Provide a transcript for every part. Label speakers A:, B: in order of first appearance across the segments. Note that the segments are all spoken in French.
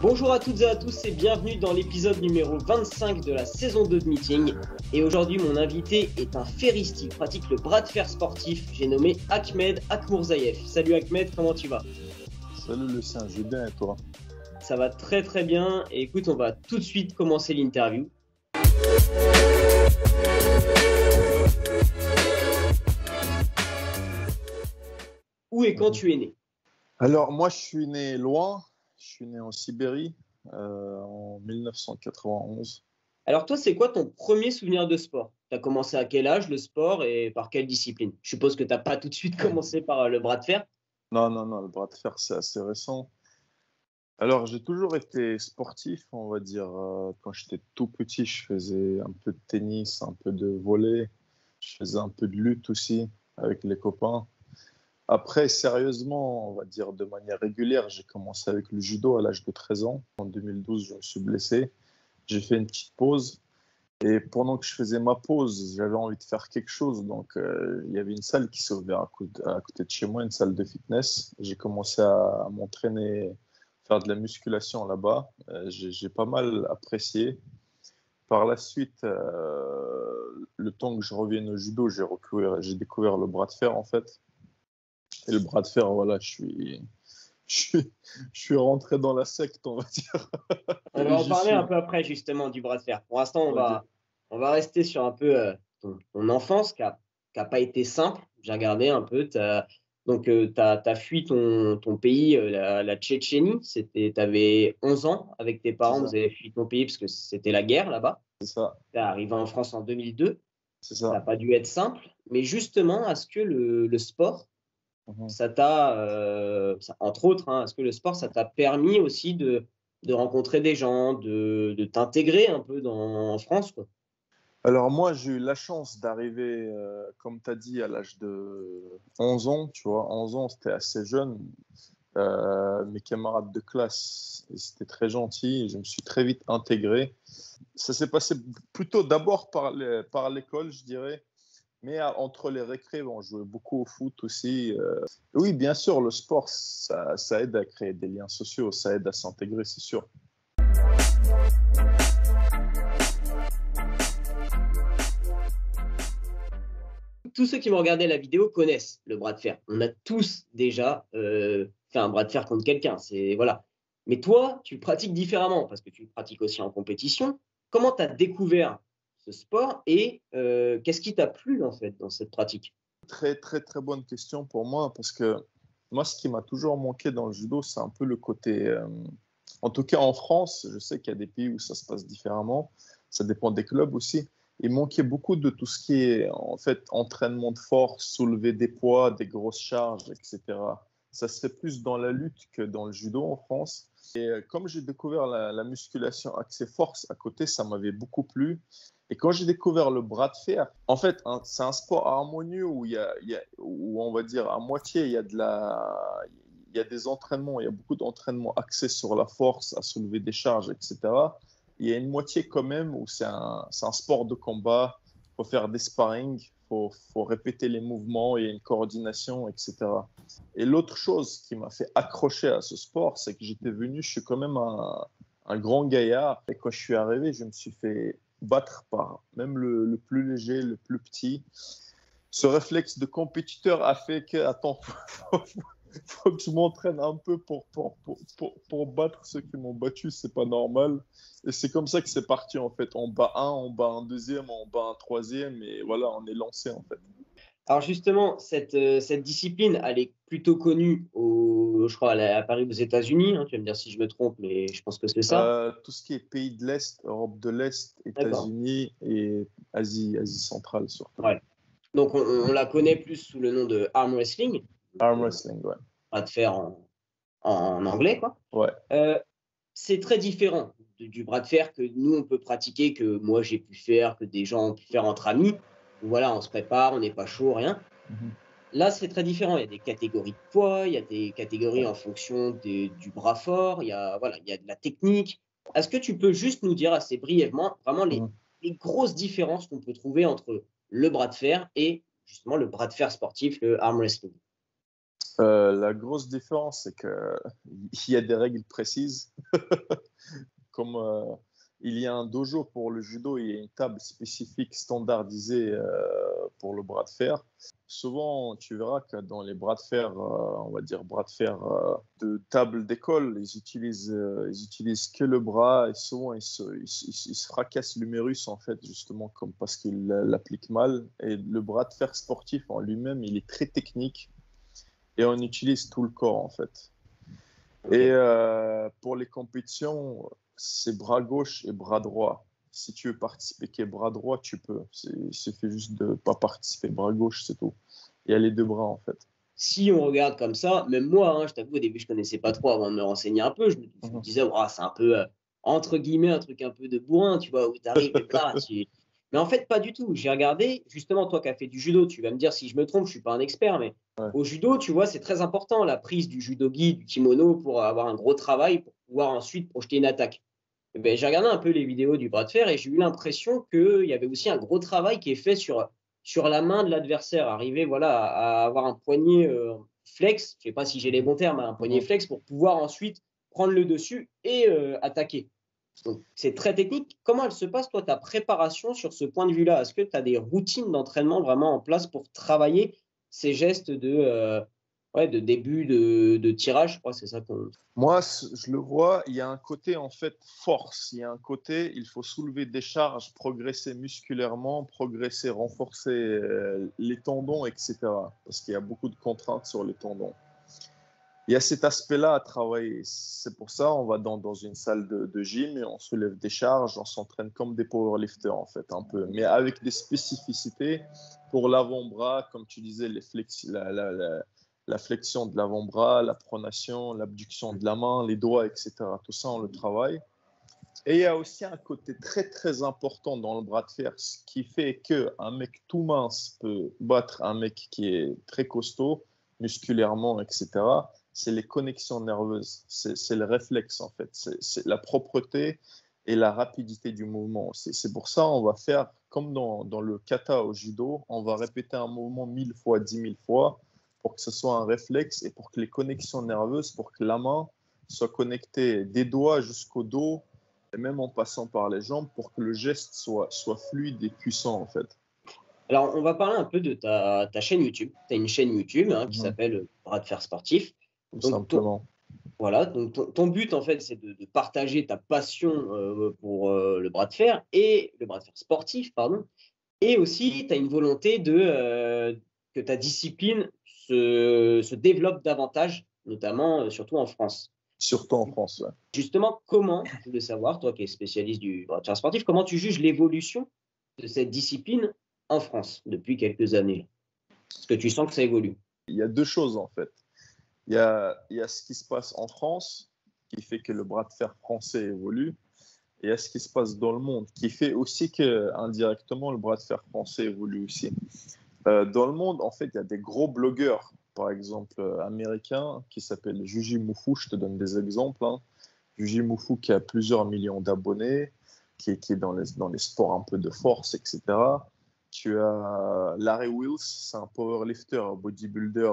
A: Bonjour à toutes et à tous et bienvenue dans l'épisode numéro 25 de la saison 2 de Meeting. Et aujourd'hui, mon invité est un ferriste qui pratique le bras de fer sportif. J'ai nommé Ahmed Akhmourzaïev. Salut Ahmed, comment tu vas?
B: Salut Lucien, je vais bien et toi?
A: Ça va très très bien. Et écoute, on va tout de suite commencer l'interview. Où et quand tu es né?
B: Alors moi je suis né loin, je suis né en Sibérie en 1991.
A: Alors toi, c'est quoi ton premier souvenir de sport? Tu as commencé à quel âge le sport et par quelle discipline? Je suppose que tu n'as pas tout de suite commencé par le bras de fer.
B: Non, le bras de fer c'est assez récent. Alors j'ai toujours été sportif, on va dire. Quand j'étais tout petit, je faisais un peu de tennis, un peu de volley, je faisais un peu de lutte aussi avec les copains. Après, sérieusement, on va dire de manière régulière, j'ai commencé avec le judo à l'âge de 13 ans. En 2012, je me suis blessé. J'ai fait une petite pause. Et pendant que je faisais ma pause, j'avais envie de faire quelque chose. Donc, il y avait une salle qui s'est ouverte à côté de chez moi, une salle de fitness. J'ai commencé à m'entraîner, faire de la musculation là-bas. J'ai pas mal apprécié. Par la suite, le temps que je revienne au judo, j'ai découvert le bras de fer en fait. Et le bras de fer, voilà, je suis rentré dans la secte, on va dire.
A: On va en parler un peu après justement du bras de fer. Pour l'instant, on va rester sur un peu ton enfance qui a pas été simple. J'ai regardé un peu. Donc, tu as fui ton pays, la Tchétchénie. Tu avais 11 ans avec tes parents. Vous avez fui ton pays parce que c'était la guerre là-bas.
B: C'est ça.
A: Tu es arrivé en France en 2002.
B: C'est
A: Ça n'a
B: ça.
A: pas dû être simple. Mais justement, est-ce que le sport, entre autres, est-ce que le sport, ça t'a permis aussi de rencontrer des gens, de t'intégrer un peu en France, quoi?
B: Alors moi, j'ai eu la chance d'arriver, comme tu as dit, à l'âge de 11 ans. Tu vois, 11 ans, c'était assez jeune. Mes camarades de classe, c'était très gentil. Je me suis très vite intégré. Ça s'est passé plutôt d'abord par l'école, je dirais. Mais entre les récrés, on jouait beaucoup au foot aussi. Oui, bien sûr, le sport, ça aide à créer des liens sociaux, ça aide à s'intégrer, c'est sûr.
A: Tous ceux qui vont regarder la vidéo connaissent le bras de fer. On a tous déjà fait un bras de fer contre quelqu'un. Voilà. Mais toi, tu le pratiques différemment parce que tu le pratiques aussi en compétition. Comment tu as découvert ce sport et qu'est-ce qui t'a plu en fait dans cette pratique?
B: Très, très, très bonne question pour moi parce que moi, ce qui m'a toujours manqué dans le judo, c'est un peu le côté. En tout cas, en France, je sais qu'il y a des pays où ça se passe différemment. Ça dépend des clubs aussi. Il manquait beaucoup de tout ce qui est en fait entraînement de force, soulever des poids, des grosses charges, etc. Ça se fait plus dans la lutte que dans le judo en France. Et comme j'ai découvert la musculation axée force à côté, ça m'avait beaucoup plu. Et quand j'ai découvert le bras de fer, en fait, c'est un sport harmonieux où où on va dire à moitié, il y a des entraînements, il y a beaucoup d'entraînements axés sur la force, à soulever des charges, etc. Il y a une moitié quand même où c'est un sport de combat, il faut faire des sparring, faut répéter les mouvements, il y a une coordination, etc. Et l'autre chose qui m'a fait accrocher à ce sport, c'est que je suis quand même un grand gaillard, et quand je suis arrivé, je me suis fait battre par même le plus léger, le plus petit. Ce réflexe de compétiteur a fait que, attends, faut que je m'entraîne un peu pour battre ceux qui m'ont battu, c'est pas normal. Et c'est comme ça que c'est parti en fait. On bat on bat un deuxième, on bat un troisième, et voilà, on est lancé en fait.
A: Alors justement, cette discipline, elle est plutôt connue, je crois, à Paris, aux États-Unis. Tu vas me dire si je me trompe, mais je pense que c'est ça.
B: Tout ce qui est pays de l'Est, Europe de l'Est,
A: D'accord.
B: États-Unis et Asie centrale surtout.
A: Ouais. Donc on la connaît plus sous le nom de arm wrestling,
B: Arm wrestling, ouais.
A: bras de fer en anglais, quoi.
B: Ouais.
A: C'est très différent du bras de fer que nous, on peut pratiquer, que moi, j'ai pu faire, que des gens ont pu faire entre amis. Voilà, on se prépare, on n'est pas chaud, rien. Là, c'est très différent. Il y a des catégories de poids, il y a des catégories en fonction du bras fort, voilà, il y a de la technique. Est-ce que tu peux juste nous dire assez brièvement vraiment les grosses différences qu'on peut trouver entre le bras de fer et justement le bras de fer sportif, le arm wrestling?
B: La grosse différence, c'est qu'il y a des règles précises. Comme il y a un dojo pour le judo, il y a une table spécifique standardisée pour le bras de fer. Souvent, tu verras que dans les bras de fer, on va dire bras de fer de table d'école, ils utilisent que le bras et souvent ils se fracassent l'humérus en fait, justement parce qu'ils l'appliquent mal. Et le bras de fer sportif en lui-même, il est très technique et on utilise tout le corps en fait. Et pour les compétitions, c'est bras gauche et bras droit. Si tu veux participer qui est bras droit, tu peux. Il suffit juste de ne pas participer bras gauche, c'est tout. Il y a les deux bras, en fait.
A: Si on regarde comme ça, même moi, hein, je t'avoue, au début, je ne connaissais pas trop avant de me renseigner un peu. Je me disais, oh, c'est un peu, entre guillemets, un truc un peu de bourrin, tu vois, où tu arrives et blah, Mais en fait, pas du tout. J'ai regardé, justement, toi qui as fait du judo, tu vas me dire si je me trompe, je ne suis pas un expert, mais au judo, tu vois, c'est très important, la prise du judogi, du kimono, pour avoir un gros travail, pour pouvoir ensuite projeter une attaque. Eh ben, j'ai regardé un peu les vidéos du bras de fer et j'ai eu l'impression qu'il y avait aussi un gros travail qui est fait sur la main de l'adversaire, arriver voilà, à avoir un poignet flex, je ne sais pas si j'ai les bons termes, un poignet flex pour pouvoir ensuite prendre le dessus et attaquer. Donc, c'est très technique. Comment elle se passe, toi, ta préparation sur ce point de vue-là? Est-ce que tu as des routines d'entraînement vraiment en place pour travailler ces gestes de début de tirage? Je crois que c'est ça qu'on...
B: Moi, je le vois, il y a un côté en fait force, il y a un côté, il faut soulever des charges, progresser musculairement, progresser, renforcer les tendons, etc. Parce qu'il y a beaucoup de contraintes sur les tendons. Il y a cet aspect-là à travailler. C'est pour ça on va dans une salle de gym et on soulève des charges, on s'entraîne comme des powerlifters en fait, un peu, mais avec des spécificités pour l'avant-bras, comme tu disais, la flexion de l'avant-bras, la pronation, l'abduction de la main, les doigts, etc. Tout ça, on le travaille. Et il y a aussi un côté très, très important dans le bras de fer, ce qui fait qu'un mec tout mince peut battre un mec qui est très costaud, musculairement, etc. C'est les connexions nerveuses, c'est le réflexe, en fait. C'est la propreté et la rapidité du mouvement. C'est pour ça on va faire, comme dans le kata au judo, on va répéter un mouvement 1000 fois, 10 000 fois, pour que ce soit un réflexe et pour que les connexions nerveuses, pour que la main soit connectée des doigts jusqu'au dos, et même en passant par les jambes, pour que le geste soit fluide et puissant, en fait.
A: Alors, on va parler un peu de ta chaîne YouTube. Tu as une chaîne YouTube qui s'appelle Bras de fer sportif.
B: Tout simplement.
A: Voilà, donc ton but, en fait, c'est de partager ta passion pour le bras de fer et le bras de fer sportif, pardon. Et aussi, tu as une volonté que ta discipline se développe davantage, notamment, surtout en France.
B: Surtout en France, ouais.
A: Justement, comment, je voulais savoir, toi qui es spécialiste du bras de fer sportif, comment tu juges l'évolution de cette discipline en France depuis quelques années? Est-ce que tu sens que ça évolue?
B: Il y a deux choses, en fait. Il y a ce qui se passe en France, qui fait que le bras de fer français évolue, et il y a ce qui se passe dans le monde, qui fait aussi qu'indirectement, le bras de fer français évolue aussi. Dans le monde, en fait, il y a des gros blogueurs, par exemple, américains, qui s'appellent Juji Mufu. Je te donne des exemples. Juji Mufu qui a plusieurs millions d'abonnés, qui est dans les sports un peu de force, etc. Tu as Larry Wheels, c'est un powerlifter, un bodybuilder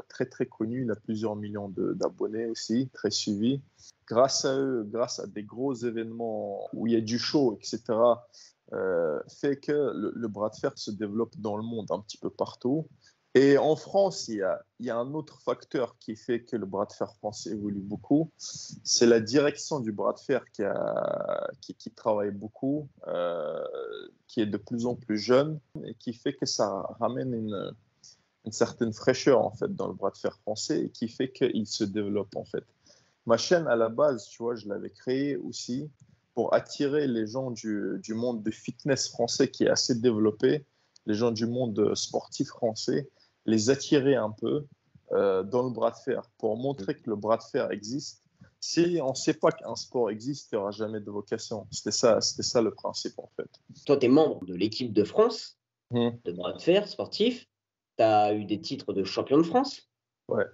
B: très très connu, il a plusieurs millions d'abonnés aussi, très suivi. Grâce à eux, grâce à des gros événements où il y a du show, etc., fait que le bras de fer se développe dans le monde un petit peu partout. Et en France, il y a un autre facteur qui fait que le bras de fer français évolue beaucoup, c'est la direction du bras de fer qui travaille beaucoup, qui est de plus en plus jeune et qui fait que ça ramène une certaine fraîcheur en fait dans le bras de fer français et qui fait qu'il se développe en fait. Ma chaîne à la base, tu vois, je l'avais créée aussi pour attirer les gens du monde de fitness français qui est assez développé, les gens du monde sportif français, les attirer un peu dans le bras de fer pour montrer que le bras de fer existe. Si on ne sait pas qu'un sport existe, il n'y aura jamais de vocation. C'était ça le principe en fait.
A: Toi, tu es membre de l'équipe de France de bras de fer sportif. Tu as eu des titres de champion de France.
B: Ouais.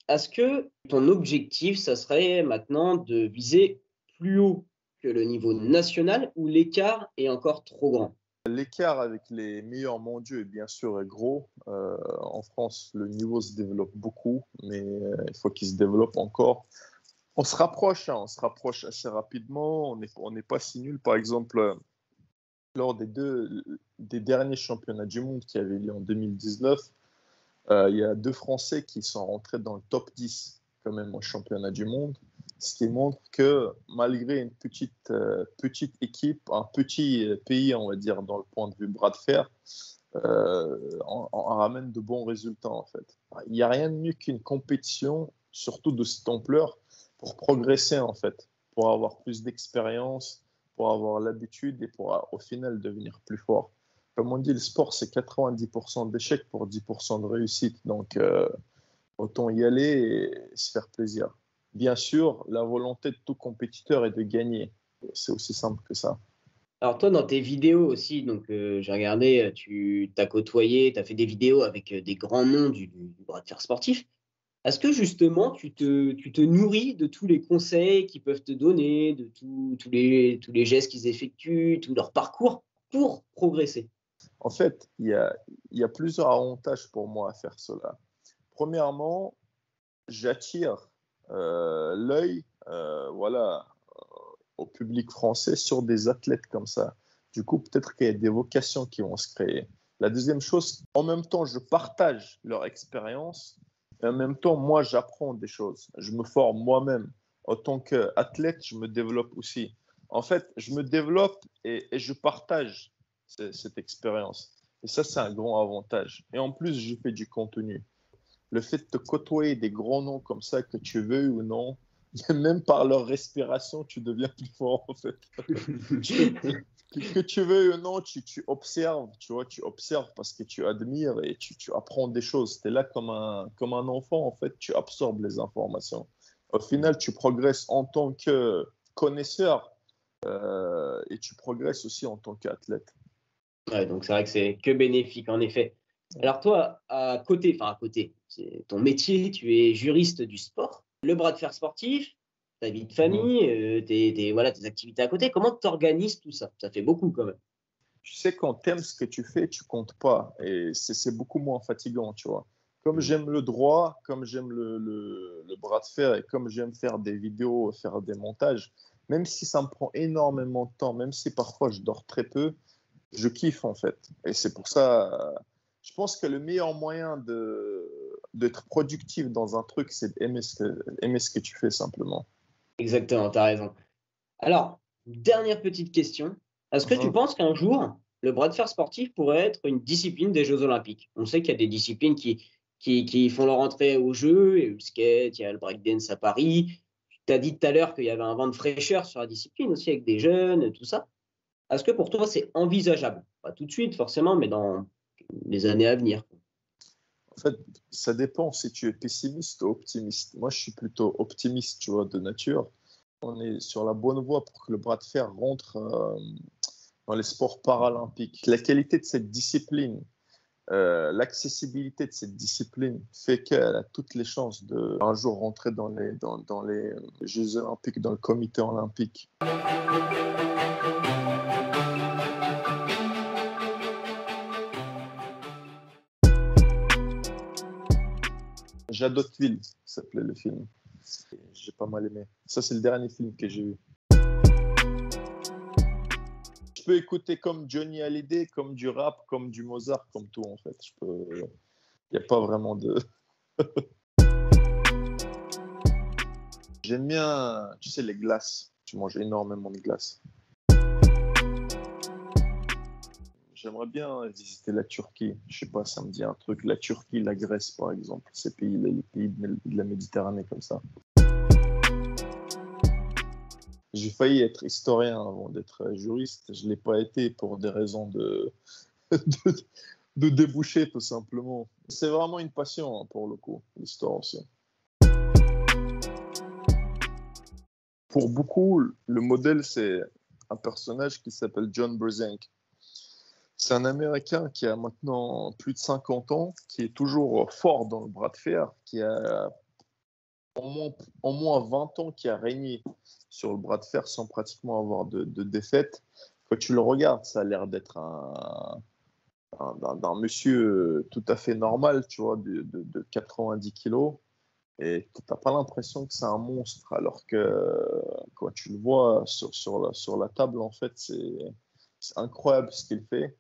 A: Est-ce que ton objectif, ça serait maintenant de viser plus haut que le niveau national où l'écart est encore trop grand?
B: L'écart avec les meilleurs mondiaux est bien sûr gros. En France, le niveau se développe beaucoup, mais il faut qu'il se développe encore. On se rapproche assez rapidement. On n'est pas si nul. Par exemple, lors des derniers championnats du monde qui avaient lieu en 2019, il y a 2 Français qui sont rentrés dans le top 10 quand même au championnat du monde, ce qui montre que malgré une petite équipe, un petit pays, on va dire, dans le point de vue bras de fer, on ramène de bons résultats en fait. Il n'y a rien de mieux qu'une compétition, surtout de cette ampleur, pour progresser en fait, pour avoir plus d'expérience, pour avoir l'habitude et pour au final devenir plus fort. Comme on dit, le sport, c'est 90% d'échecs pour 10% de réussite. Donc, autant y aller et se faire plaisir. Bien sûr, la volonté de tout compétiteur est de gagner. C'est aussi simple que ça.
A: Alors toi, dans tes vidéos aussi, donc j'ai regardé, tu as côtoyé, tu as fait des vidéos avec des grands noms du bras de fer sportif. Est-ce que justement, tu te nourris de tous les conseils qu'ils peuvent te donner, de tous les gestes qu'ils effectuent, tout leur parcours pour progresser?
B: En fait, il y a plusieurs avantages pour moi à faire cela. Premièrement, j'attire l'œil au public français sur des athlètes comme ça. Du coup, peut-être qu'il y a des vocations qui vont se créer. La deuxième chose, en même temps, je partage leur expérience et en même temps, moi, j'apprends des choses. Je me forme moi-même. En tant qu'athlète, je me développe aussi. En fait, je me développe et je partage cette expérience. Et ça, c'est un grand avantage. Et en plus, je fais du contenu. Le fait de te côtoyer des grands noms comme ça, que tu veux ou non, même par leur respiration, tu deviens plus fort en fait. Que tu veux ou non, tu observes, tu vois, tu observes parce que tu admires et tu apprends des choses. Tu es là comme un enfant en fait, tu absorbes les informations. Au final, tu progresses en tant que connaisseur et tu progresses aussi en tant qu'athlète.
A: Ouais, donc c'est vrai que c'est que bénéfique, en effet. Alors toi, à côté, c'est ton métier, tu es juriste du sport, le bras de fer sportif, ta vie de famille, tes activités à côté. Comment tu organises tout ça? Ça fait beaucoup quand même.
B: Tu sais, quand tu aimes ce que tu fais, tu comptes pas. Et c'est beaucoup moins fatigant, tu vois. Comme j'aime le droit, comme j'aime le bras de fer et comme j'aime faire des vidéos, faire des montages, même si ça me prend énormément de temps, même si parfois je dors très peu, je kiffe en fait. Et c'est pour ça, je pense que le meilleur moyen d'être productif dans un truc, c'est d'aimer aimer ce que tu fais simplement.
A: Exactement, tu as raison. Alors, dernière petite question. Est-ce que tu
B: Mhm.
A: penses qu'un jour, le bras de fer sportif pourrait être une discipline des Jeux Olympiques? On sait qu'il y a des disciplines qui font leur entrée aux Jeux, il y a eu le skate, il y a le breakdance à Paris. Tu as dit tout à l'heure qu'il y avait un vent de fraîcheur sur la discipline aussi avec des jeunes, tout ça. Est-ce que pour toi, c'est envisageable? Pas tout de suite, forcément, mais dans les années à venir.
B: En fait, ça dépend si tu es pessimiste ou optimiste. Moi, je suis plutôt optimiste, tu vois, de nature. On est sur la bonne voie pour que le bras de fer rentre dans les sports paralympiques. La qualité de cette discipline, l'accessibilité de cette discipline fait qu'elle a toutes les chances de un jour rentrer dans les Jeux olympiques, dans le comité olympique. Jadotville s'appelait le film. J'ai pas mal aimé. Ça, c'est le dernier film que j'ai vu. Je peux écouter comme Johnny Hallyday, comme du rap, comme du Mozart, comme tout en fait. Il n'y a pas vraiment de... J'aime bien, tu sais, les glaces. Je mange énormément de glaces. J'aimerais bien visiter la Turquie. Je sais pas, ça me dit un truc. La Turquie, la Grèce, par exemple. Les pays de la Méditerranée comme ça. J'ai failli être historien avant d'être juriste. Je ne l'ai pas été pour des raisons de, de déboucher, tout simplement. C'est vraiment une passion, hein, pour le coup, l'histoire aussi. Pour beaucoup, le modèle, c'est un personnage qui s'appelle John Brzenk. C'est un Américain qui a maintenant plus de 50 ans, qui est toujours fort dans le bras de fer, qui a au moins 20 ans qui a régné sur le bras de fer sans pratiquement avoir de défaite. quand tu le regardes, ça a l'air d'être d'un monsieur tout à fait normal, tu vois, de 90 kilos. Et tu n'as pas l'impression que c'est un monstre, alors que quand tu le vois sur la table, en fait, c'est incroyable ce qu'il fait.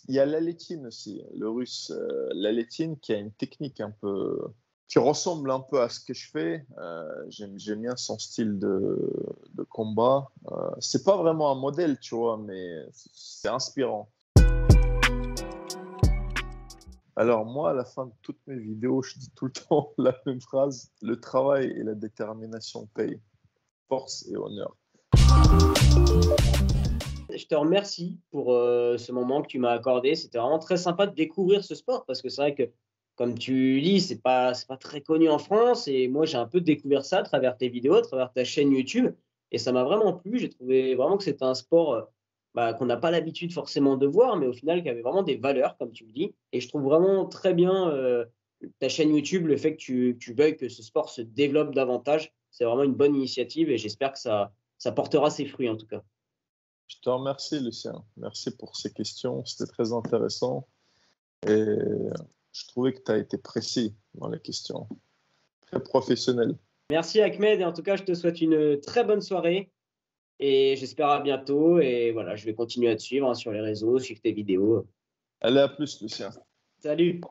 B: Il y a Laletin aussi, le russe Laletin, qui a une technique un peu qui ressemble un peu à ce que je fais. J'aime bien son style de combat. C'est pas vraiment un modèle, tu vois, mais c'est inspirant. Alors moi, à la fin de toutes mes vidéos, je dis tout le temps la même phrase: le travail et la détermination payent. Force et honneur.
A: Je te remercie pour ce moment que tu m'as accordé. C'était vraiment très sympa de découvrir ce sport parce que c'est vrai que, comme tu dis, c'est pas très connu en France. Et moi, j'ai un peu découvert ça à travers tes vidéos, à travers ta chaîne YouTube. Et ça m'a vraiment plu. J'ai trouvé vraiment que c'était un sport qu'on n'a pas l'habitude forcément de voir, mais au final, qui avait vraiment des valeurs, comme tu le dis. Et je trouve vraiment très bien ta chaîne YouTube, le fait que tu veuilles que ce sport se développe davantage. C'est vraiment une bonne initiative et j'espère que ça portera ses fruits en tout cas.
B: Je te remercie, Lucien. Merci pour ces questions. C'était très intéressant. Et je trouvais que tu as été précis dans les questions. Très professionnel.
A: Merci Ahmed. Et en tout cas, je te souhaite une très bonne soirée. Et j'espère à bientôt. Et voilà, je vais continuer à te suivre sur les réseaux, suivre tes vidéos.
B: Allez, à plus, Lucien.
A: Salut.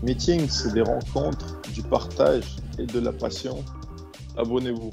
B: Meeting, c'est des rencontres, du partage et de la passion. Abonnez-vous.